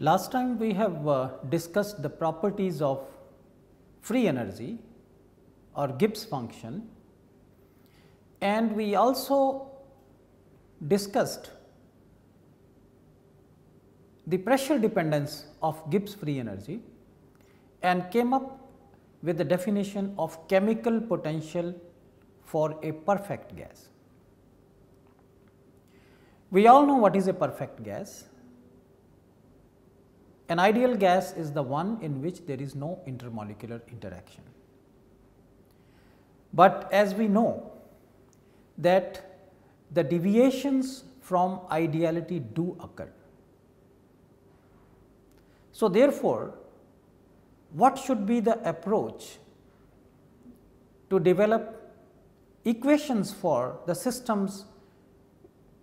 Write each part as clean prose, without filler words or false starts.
Last time we have discussed the properties of free energy or Gibbs function, and we also discussed the pressure dependence of Gibbs free energy and came up with the definition of chemical potential for a perfect gas. We all know what is a perfect gas. An ideal gas is the one in which there is no intermolecular interaction. But as we know that the deviations from ideality do occur. So, therefore, what should be the approach to develop equations for the systems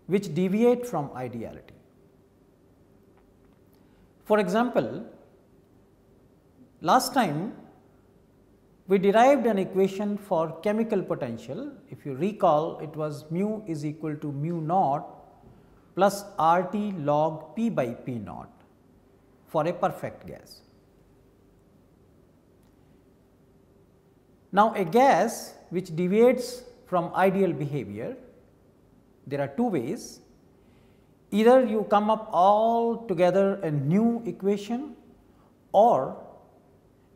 which deviate from ideality? For example, last time we derived an equation for chemical potential. If you recall, it was mu is equal to mu naught plus R T log P by P naught for a perfect gas. Now, a gas which deviates from ideal behavior, there are two ways. Either you come up all together a new equation, or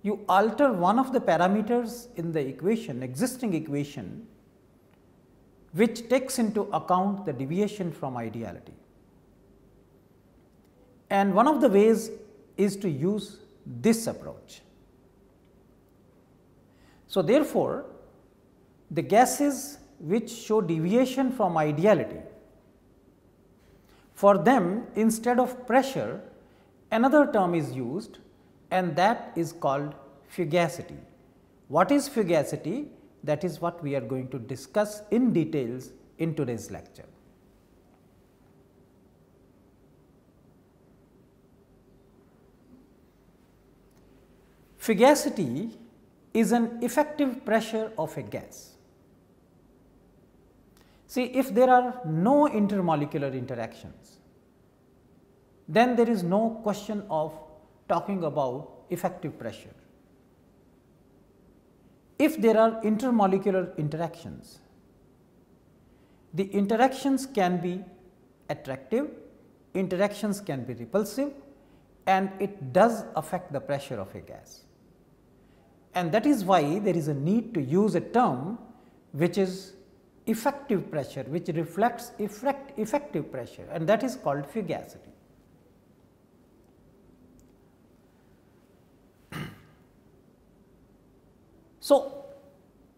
you alter one of the parameters in the equation, existing equation, which takes into account the deviation from ideality. And one of the ways is to use this approach. So, therefore, the gases which show deviation from ideality, for them instead of pressure another term is used, and that is called fugacity. What is fugacity? That is what we are going to discuss in details in today's lecture. Fugacity is an effective pressure of a gas. See, if there are no intermolecular interactions, then there is no question of talking about effective pressure. If there are intermolecular interactions, the interactions can be attractive, interactions can be repulsive, and it does affect the pressure of a gas. And that is why there is a need to use a term which is effective pressure, which reflects effective pressure, and that is called fugacity. So,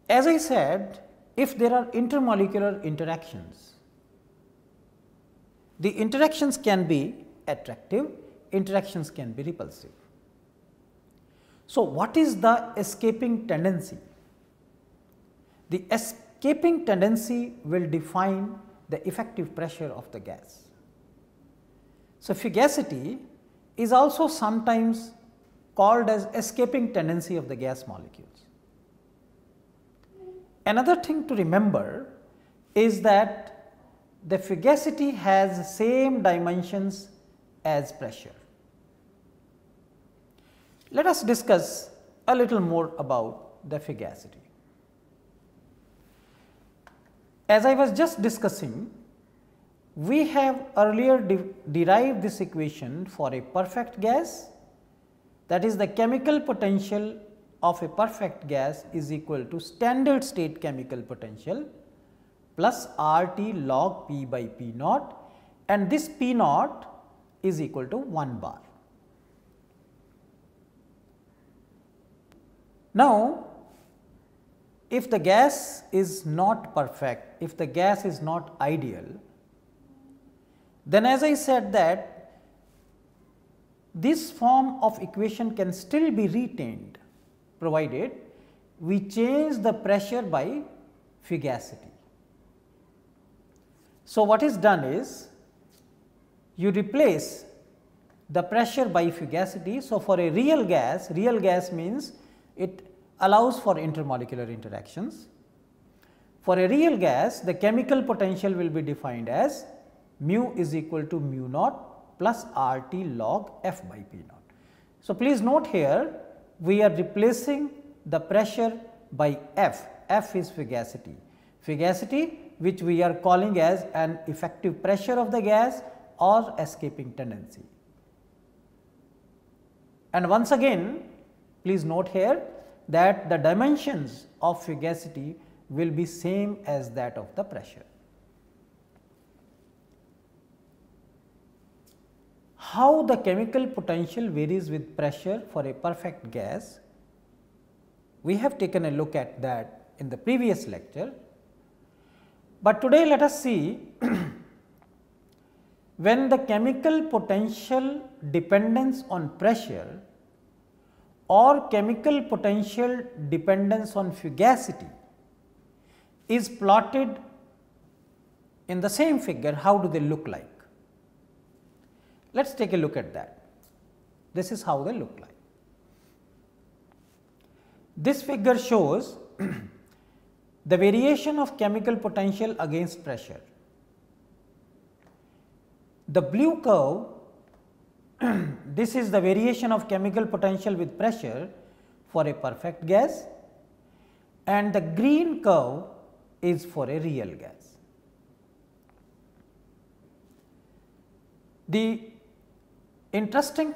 as I said, if there are intermolecular interactions, the interactions can be attractive, interactions can be repulsive. So, what is the escaping tendency? The escaping tendency will define the effective pressure of the gas. So, fugacity is also sometimes called as escaping tendency of the gas molecules. Another thing to remember is that the fugacity has same dimensions as pressure. Let us discuss a little more about the fugacity. As I was just discussing, we have earlier derived this equation for a perfect gas, that is the chemical potential of a perfect gas is equal to standard state chemical potential plus R T log P by P naught, and this P naught is equal to 1 bar. Now, if the gas is not perfect, if the gas is not ideal, then as I said that this form of equation can still be retained, provided we change the pressure by fugacity. So, what is done is you replace the pressure by fugacity. So, for a real gas means it allows for intermolecular interactions. For a real gas, the chemical potential will be defined as mu is equal to mu naught plus RT log F by P naught. So, please note here we are replacing the pressure by F. F is fugacity. Fugacity, which we are calling as an effective pressure of the gas or escaping tendency. And once again, please note here that the dimensions of fugacity will be same as that of the pressure. How the chemical potential varies with pressure for a perfect gas, we have taken a look at that in the previous lecture, but today let us see when the chemical potential dependence on pressure or chemical potential dependence on fugacity is plotted in the same figure, how do they look like? Let us take a look at that. This is how they look like. This figure shows the variation of chemical potential against pressure. The blue curve, this is the variation of chemical potential with pressure for a perfect gas, and the green curve is for a real gas. The interesting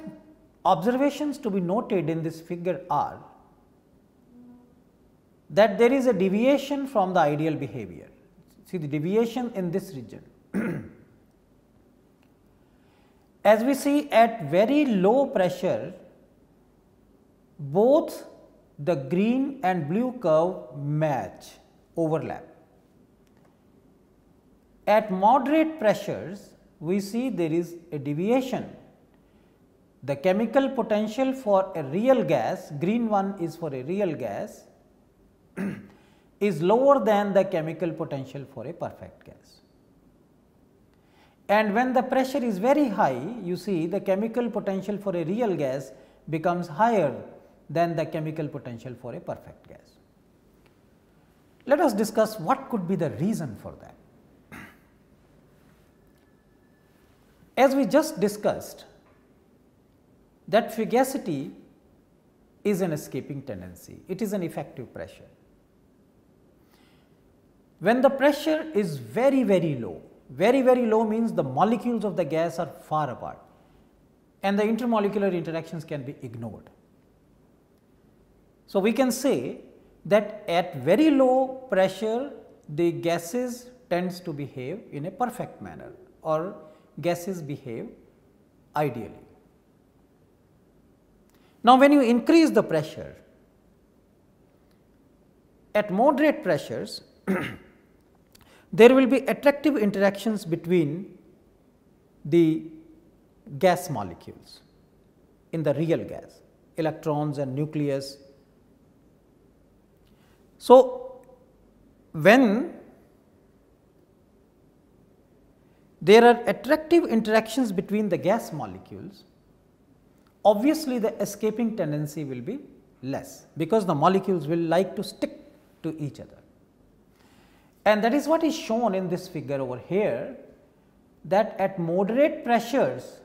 observations to be noted in this figure are that there is a deviation from the ideal behavior. See the deviation in this region. As we see at very low pressure, both the green and blue curve match, overlap. At moderate pressures, we see there is a deviation. The chemical potential for a real gas, green one is for a real gas, is lower than the chemical potential for a perfect gas. And when the pressure is very high, you see the chemical potential for a real gas becomes higher than the chemical potential for a perfect gas. Let us discuss what could be the reason for that. As we just discussed, that fugacity is an escaping tendency, it is an effective pressure. When the pressure is very low, very low means the molecules of the gas are far apart and the intermolecular interactions can be ignored. So, we can say that at very low pressure the gases tends to behave in a perfect manner or gases behave ideally. Now, when you increase the pressure at moderate pressures, there will be attractive interactions between the gas molecules in the real gas, electrons and nucleus. So, when there are attractive interactions between the gas molecules, obviously the escaping tendency will be less, because the molecules will like to stick to each other. And that is what is shown in this figure over here, that at moderate pressures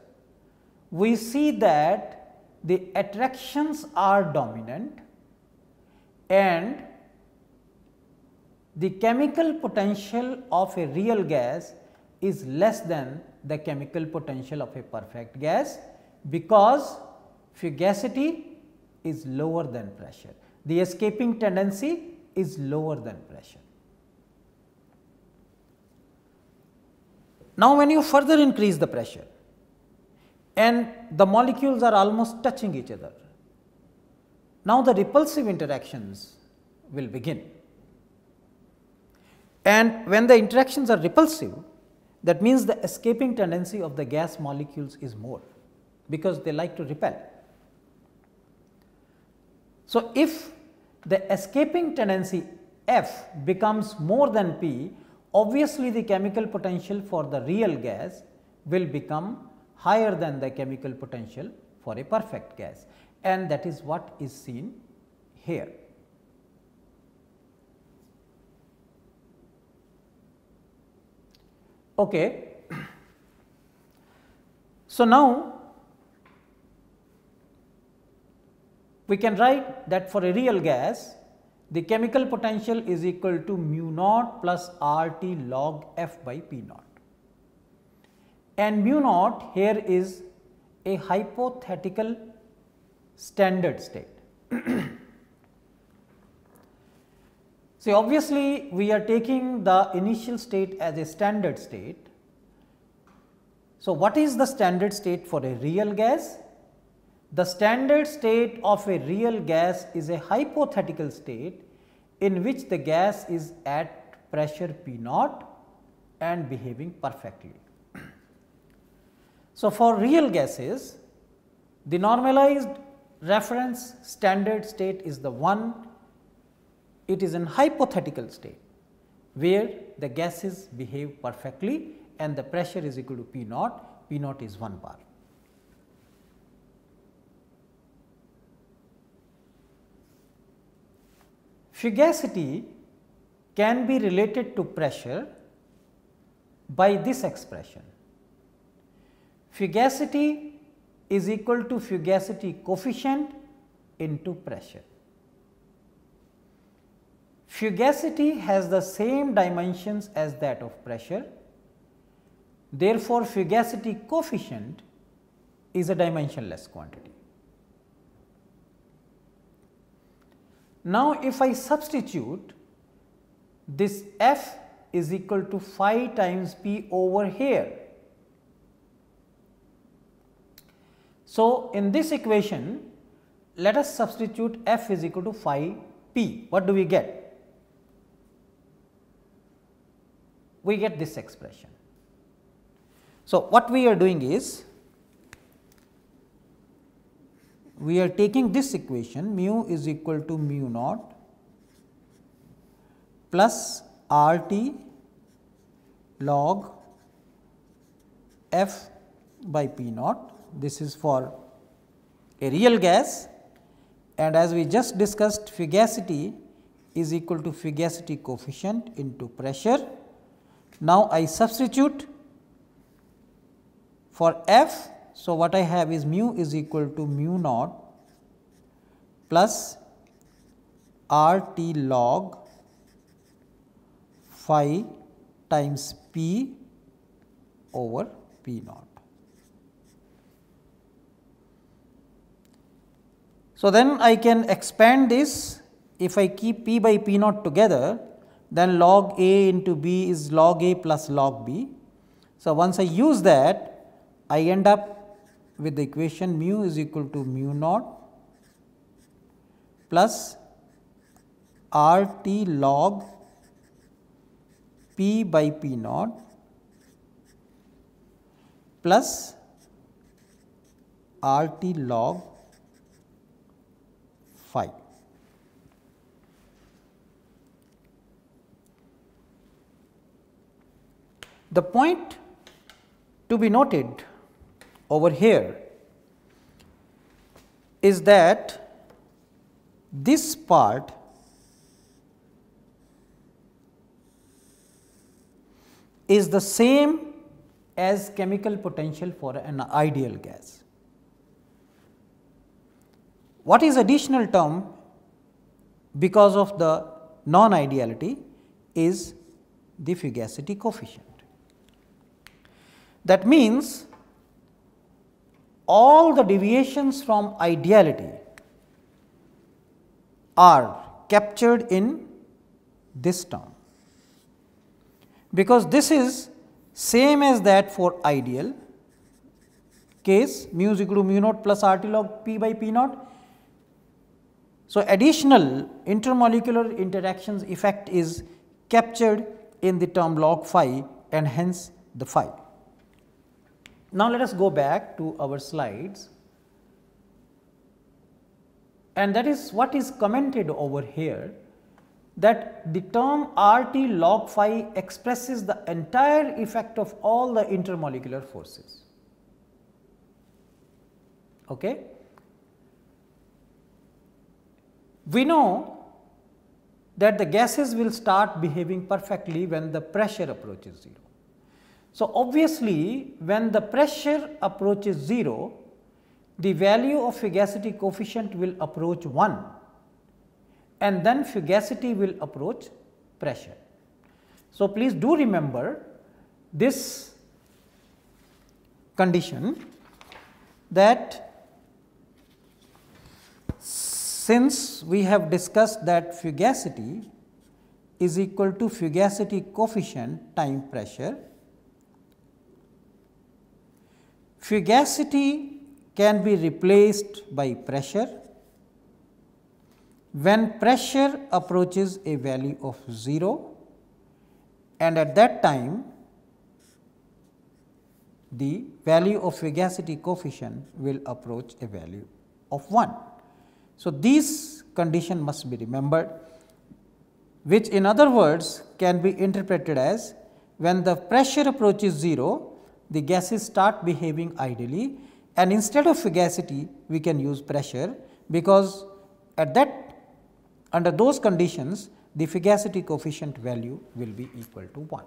we see that the attractions are dominant and the chemical potential of a real gas is less than the chemical potential of a perfect gas, because fugacity is lower than pressure. The escaping tendency is lower than pressure. Now, when you further increase the pressure and the molecules are almost touching each other, now the repulsive interactions will begin. And when the interactions are repulsive, that means the escaping tendency of the gas molecules is more, because they like to repel. So, if the escaping tendency F becomes more than P, obviously the chemical potential for the real gas will become higher than the chemical potential for a perfect gas, and that is what is seen here. Okay. So, now we can write that for a real gas, the chemical potential is equal to mu naught plus RT log F by P naught, and mu naught here is a hypothetical standard state. See, obviously, we are taking the initial state as a standard state. So, what is the standard state for a real gas? The standard state of a real gas is a hypothetical state in which the gas is at pressure P naught and behaving perfectly. So, for real gases, the normalized reference standard state is the one, it is in hypothetical state where the gases behave perfectly and the pressure is equal to P naught, P naught is 1 bar. Fugacity can be related to pressure by this expression. Fugacity is equal to fugacity coefficient into pressure. Fugacity has the same dimensions as that of pressure. Therefore, fugacity coefficient is a dimensionless quantity. Now, if I substitute this F is equal to phi times P over here. So, in this equation, let us substitute F is equal to phi P. What do we get? We get this expression. So, what we are doing is, we are taking this equation mu is equal to mu naught plus RT log F by P naught. This is for a real gas, and as we just discussed, fugacity is equal to fugacity coefficient into pressure. Now, I substitute for F. So, what I have is mu is equal to mu naught plus RT log phi times P over P naught. So, then I can expand this. If I keep P by P naught together, then log A into B is log A plus log B. So, once I use that, I end up with the equation mu is equal to mu naught plus RT log P by P naught plus RT log phi. The point to be noted over here is that this part is the same as chemical potential for an ideal gas. What is additional term because of the non-ideality is the fugacity coefficient. That means, all the deviations from ideality are captured in this term, because this is same as that for ideal case, mu is equal to mu naught plus RT log P by P naught. So, additional intermolecular interactions effect is captured in the term log phi, and hence the phi. Now, let us go back to our slides, and that is what is commented over here, that the term RT log phi expresses the entire effect of all the intermolecular forces. Okay? We know that the gases will start behaving perfectly when the pressure approaches 0. So, obviously, when the pressure approaches 0, the value of fugacity coefficient will approach 1 and then fugacity will approach pressure. So, please do remember this condition, that since we have discussed that fugacity is equal to fugacity coefficient time pressure, fugacity can be replaced by pressure when pressure approaches a value of 0, and at that time the value of fugacity coefficient will approach a value of 1. So, these condition must be remembered, which in other words can be interpreted as when the pressure approaches 0, the gases start behaving ideally, and instead of fugacity we can use pressure, because at that under those conditions the fugacity coefficient value will be equal to 1.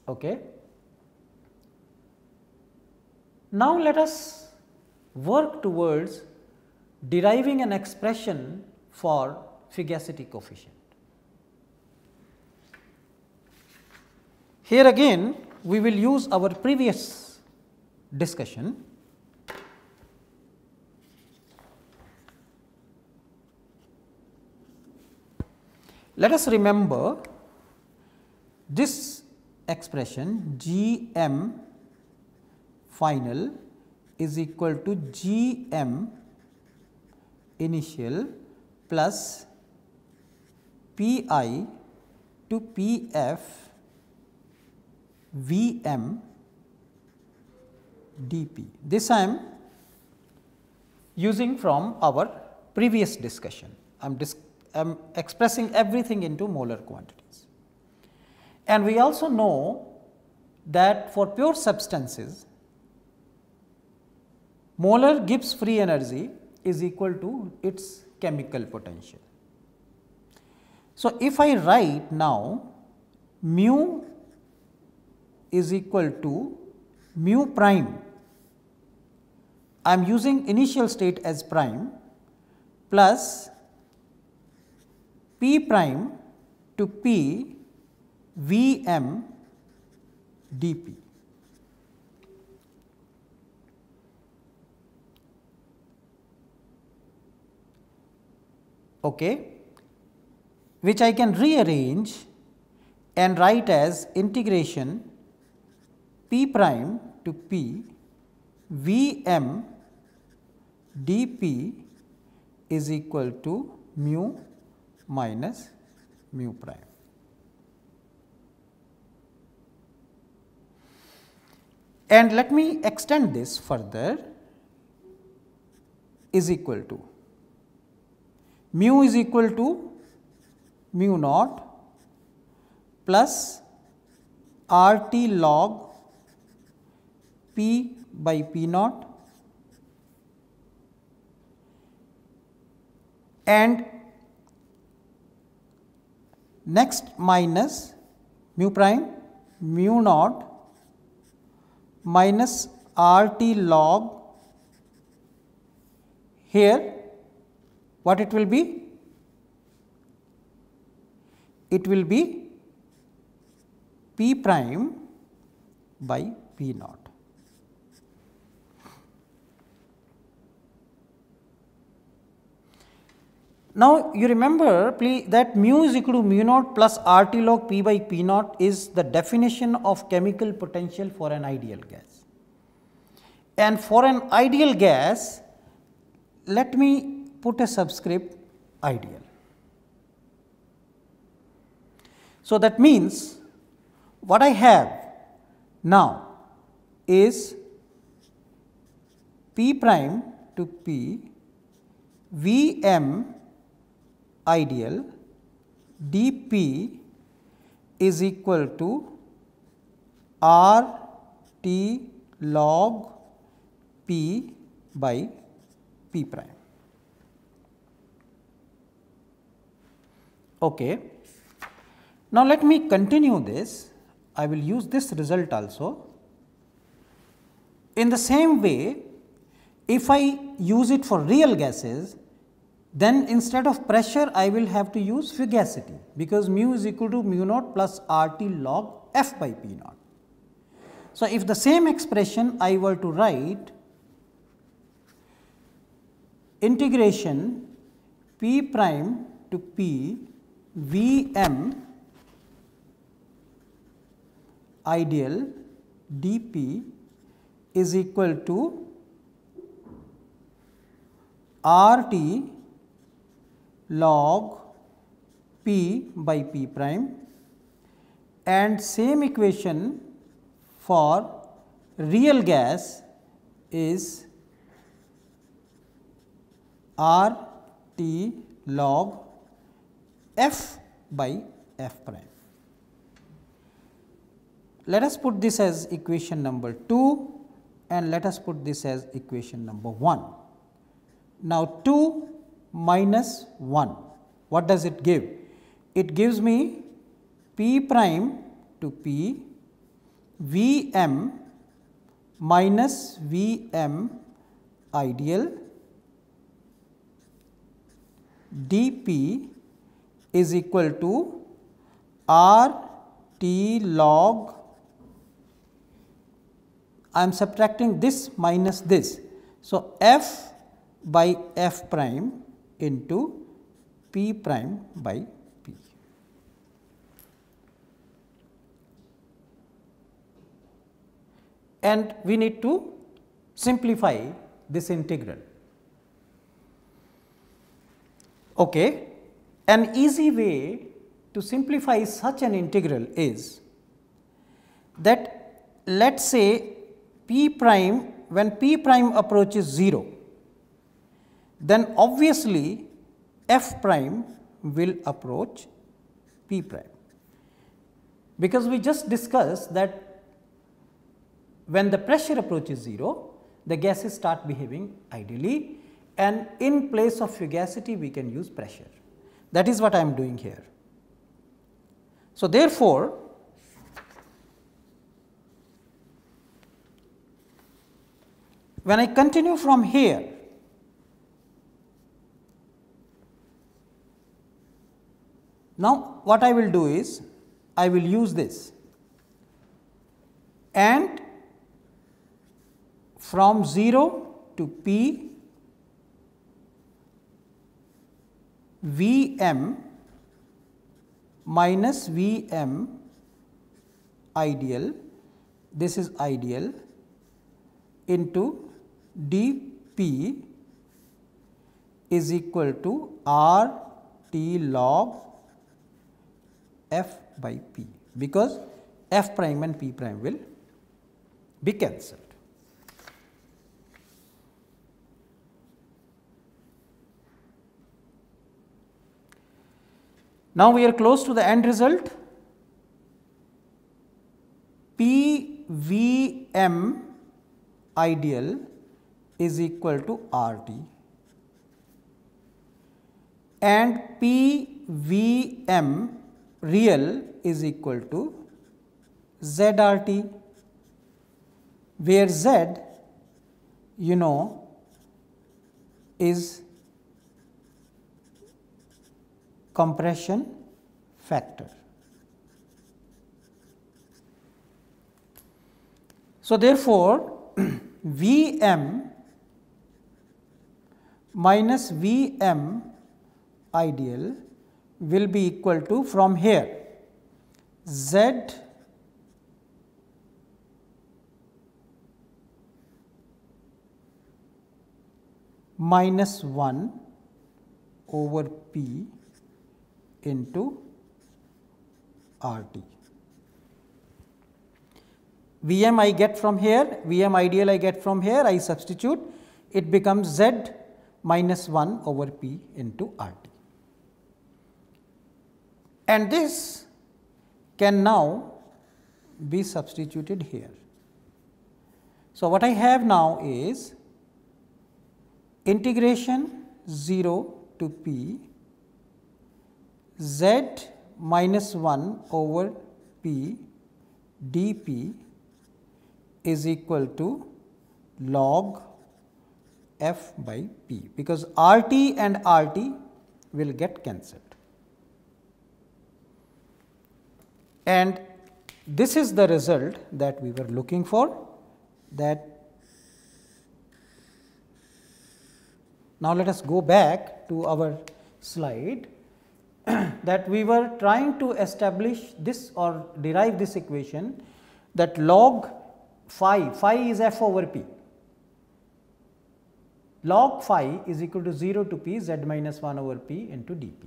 Okay. Now, let us work towards deriving an expression for fugacity coefficient. Here again we will use our previous discussion. Let us remember this expression G m final is equal to G m initial plus P I to P f V m d p. This I am using from our previous discussion. I am expressing everything into molar quantities. And we also know that for pure substances, molar Gibbs free energy is equal to its chemical potential. So, if I write now mu is equal to mu prime, I am using initial state as prime, plus P prime to P V m d p. Okay, which I can rearrange and write as integration P prime to P V m d p is equal to mu minus mu prime. And let me extend this further, is equal to mu is equal to mu naught plus R T log P by P naught, and next minus mu prime mu naught minus R T log, here what it will be? It will be P prime by P naught. Now, you remember please that mu is equal to mu naught plus R T log P by P naught is the definition of chemical potential for an ideal gas. And for an ideal gas, let me put a subscript ideal. So, that means what I have now is P prime to P V m ideal d p is equal to R T log P by P prime. Okay. Now, let me continue this. I will use this result also. In the same way, if I use it for real gases, then instead of pressure I will have to use fugacity, because mu is equal to mu naught plus RT log F by P naught. So, if the same expression I were to write integration P prime to P V m ideal dP is equal to RT log P by P prime, and same equation for real gas is RT log F by F prime. Let us put this as equation number 2 and let us put this as equation number 1. Now, 2 minus 1, what does it give? It gives me P prime to P V m minus V m ideal dP is equal to R T log, I am subtracting this minus this. So, F by F prime into P prime by P. And we need to simplify this integral. Okay. An easy way to simplify such an integral is that let us say P prime, when P prime approaches 0, then obviously F prime will approach P prime, because we just discussed that when the pressure approaches 0, the gases start behaving ideally, and in place of fugacity we can use pressure. That is what I am doing here. So, therefore, when I continue from here, now what I will do is I will use this, and from 0 to P V m minus V m ideal, this is ideal, into dP is equal to R T log F by P, because F prime and P prime will be cancelled. Now, we are close to the end result. P V m ideal is equal to R T, and P V m real is equal to Z R T, where Z you know is compression factor. So, therefore, V m minus V m ideal will be equal to, from here, Z minus 1 over P into R T. V m I get from here, V m ideal I get from here, I substitute, it becomes Z minus 1 over P into R T. And this can now be substituted here. So, what I have now is integration 0 to P Z minus 1 over P dP is equal to log F by P, because RT and RT will get cancelled. And this is the result that we were looking for. That now, let us go back to our slide that we were trying to establish this or derive this equation, that log phi is F over P. Log phi is equal to 0 to P Z minus 1 over P into dP,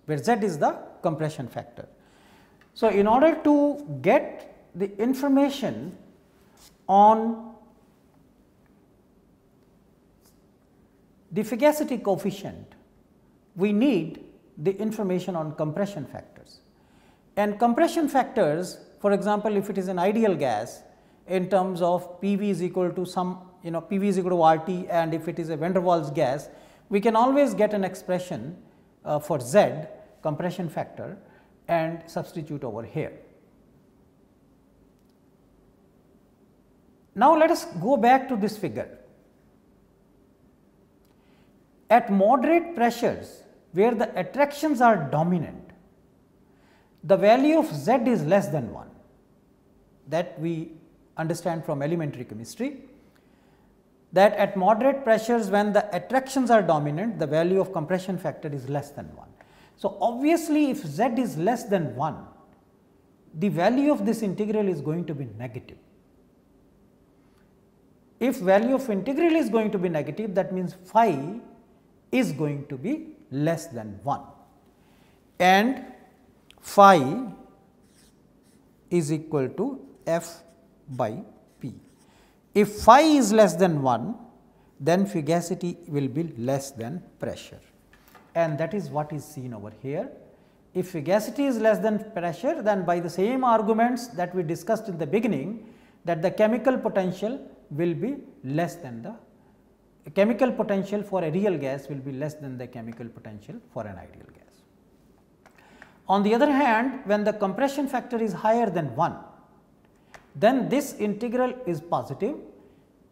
where Z is the compression factor. So, in order to get the information on the Fugacity coefficient, we need the information on compression factors. And compression factors, for example, if it is an ideal gas, in terms of PV is equal to some, PV is equal to RT, and if it is a van der Waals gas, we can always get an expression for Z compression factor and substitute over here. Now, let us go back to this figure. At moderate pressures where the attractions are dominant, the value of Z is less than 1, that we understand from elementary chemistry, that at moderate pressures when the attractions are dominant, the value of compression factor is less than 1. So, obviously, if Z is less than 1, the value of this integral is going to be negative. If value of integral is going to be negative, that means phi is going to be less than 1, and phi is equal to F by P. If phi is less than 1, then fugacity will be less than pressure, and that is what is seen over here. If fugacity is less than pressure, then by the same arguments that we discussed in the beginning, that the chemical potential will be less than the chemical potential for a real gas will be less than the chemical potential for an ideal gas. On the other hand, when the compression factor is higher than 1, then this integral is positive,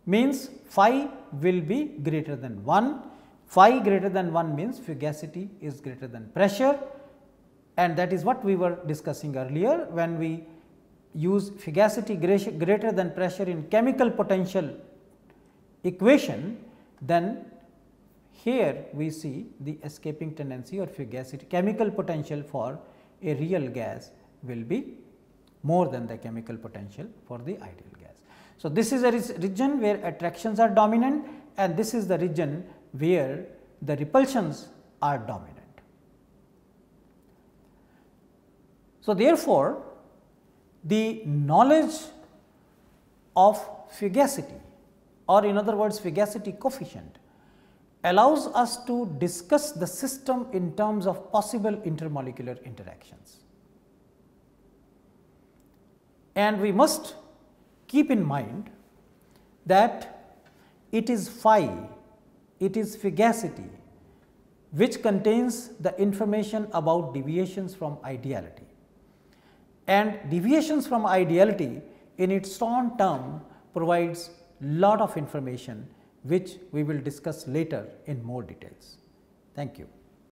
means phi will be greater than 1. Phi greater than 1 means fugacity is greater than pressure, and that is what we were discussing earlier when we use fugacity greater than pressure in chemical potential equation. Then here we see the escaping tendency or fugacity chemical potential for a real gas will be more than the chemical potential for the ideal gas. So, this is a region where attractions are dominant, and this is the region where the repulsions are dominant. So, therefore, the knowledge of fugacity, or in other words fugacity coefficient, allows us to discuss the system in terms of possible intermolecular interactions. And we must keep in mind that it is phi, it is fugacity which contains the information about deviations from ideality. And deviations from ideality in its own term provides lot of information which we will discuss later in more details. Thank you.